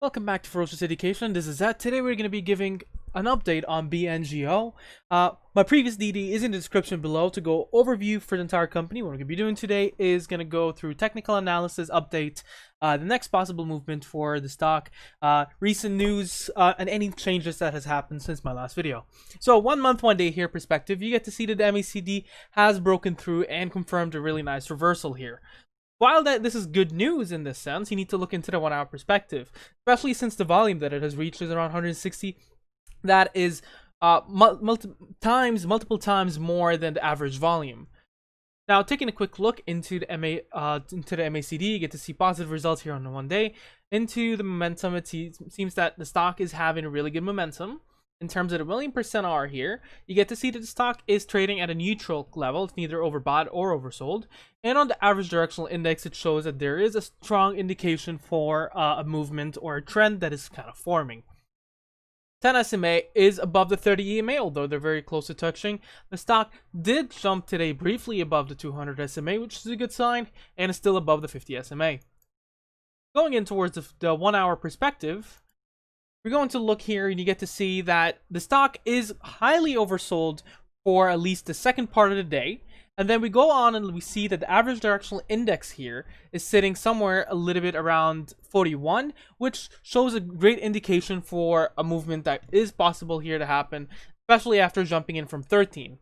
Welcome back to Ferocious Education. This is Zed. Today we're going to be giving an update on BNGO. My previous DD is in the description below to go overview for the entire company. What we're going to be doing today is going to go through technical analysis, update, the next possible movement for the stock, recent news, and any changes that has happened since my last video. So 1 month, 1 day here perspective, you get to see that the MACD has broken through and confirmed a really nice reversal here. While this is good news in this sense, you need to look into the 1 hour perspective, especially since the volume that it has reached is around 160. That is multiple times more than the average volume. Now, taking a quick look into the MACD, you get to see positive results here on the 1 day. Into the momentum, it seems that the stock is having a really good momentum. In terms of the million percent R here, you get to see that the stock is trading at a neutral level. It's neither overbought or oversold. And on the average directional index, it shows that there is a strong indication for a movement or a trend that is kind of forming. 10 SMA is above the 30 EMA, although they're very close to touching. The stock did jump today briefly above the 200 SMA, which is a good sign, and is still above the 50 SMA. Going in towards the 1 hour perspective, we're going to look here and you get to see that the stock is highly oversold for at least the second part of the day. And then we go on and we see that the average directional index here is sitting somewhere a little bit around 41, which shows a great indication for a movement that is possible here to happen, especially after jumping in from 13.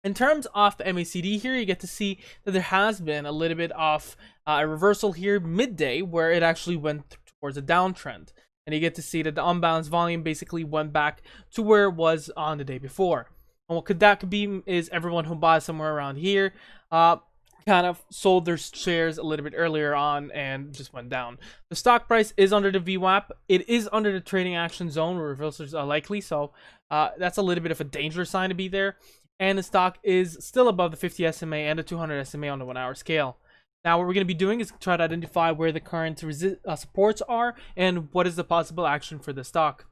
In terms of the MACD here, you get to see that there has been a little bit of a reversal here midday where it actually went towards a downtrend. And you get to see that the unbalanced volume basically went back to where it was on the day before. And what could be is everyone who buys somewhere around here kind of sold their shares a little bit earlier on and just went down. The stock price is under the VWAP. It is under the trading action zone where reversals are likely. So that's a little bit of a dangerous sign to be there. And the stock is still above the 50 SMA and the 200 SMA on the 1 hour scale. Now, what we're going to be doing is try to identify where the current supports are and what is the possible action for the stock.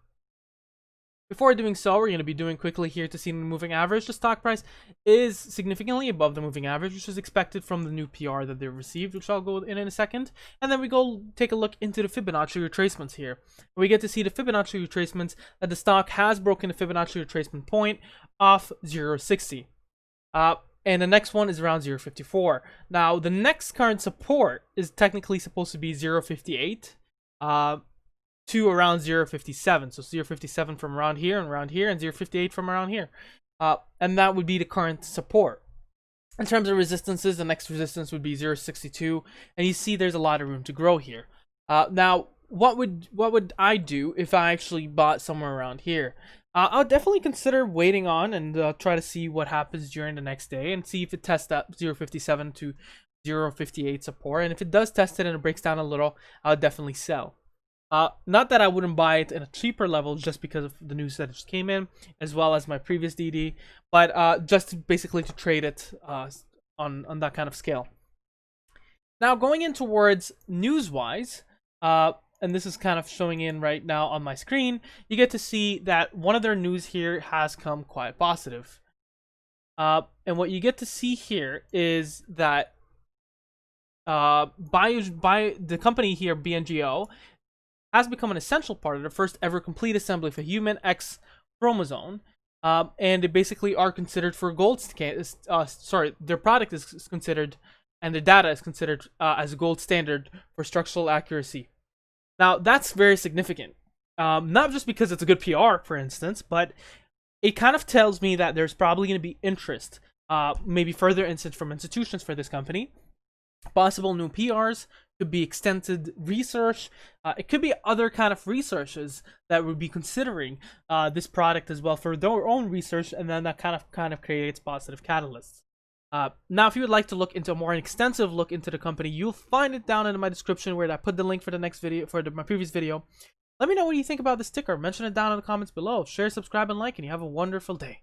Before doing so, we're going to be doing quickly here to see the moving average. The stock price is significantly above the moving average, which is expected from the new PR that they received, which I'll go in a second. And then we go take a look into the Fibonacci retracements here. We get to see the Fibonacci retracements that the stock has broken the Fibonacci retracement point of 0.60. And the next one is around 0.54. Now, the next current support is technically supposed to be 0.58 to around 0.57. So 0.57 from around here, and 0.58 from around here. And that would be the current support. In terms of resistances, the next resistance would be 0.62. And you see there's a lot of room to grow here. Now, what would I do if I actually bought somewhere around here? I'll definitely consider waiting on and try to see what happens during the next day and see if it tests that 0.57 to 0.58 support. And if it does test it and it breaks down a little, I'll definitely sell. Not that I wouldn't buy it at a cheaper level just because of the news that just came in, as well as my previous DD, but just basically to trade it on that kind of scale. Now, going in towards news-wise, and this is kind of showing in right now on my screen, you get to see that one of their news here has come quite positive. And what you get to see here is that the company here, BNGO, has become an essential part of the first ever complete assembly of a human X chromosome. And they basically are considered for gold standard. Their product is considered, and their data is considered as a gold standard for structural accuracy. Now, that's very significant, not just because it's a good PR, for instance, but it kind of tells me that there's probably going to be interest, maybe further interest from institutions for this company. Possible new PRs, could be extended research, it could be other kind of researchers that would be considering this product as well for their own research, and then that kind of creates positive catalysts. Now, if you would like to look into a more extensive look into the company, you'll find it down in my description where I put the link for the next video, my previous video. Let me know what you think about this ticker. Mention it down in the comments below. Share, subscribe, and like, and you have a wonderful day.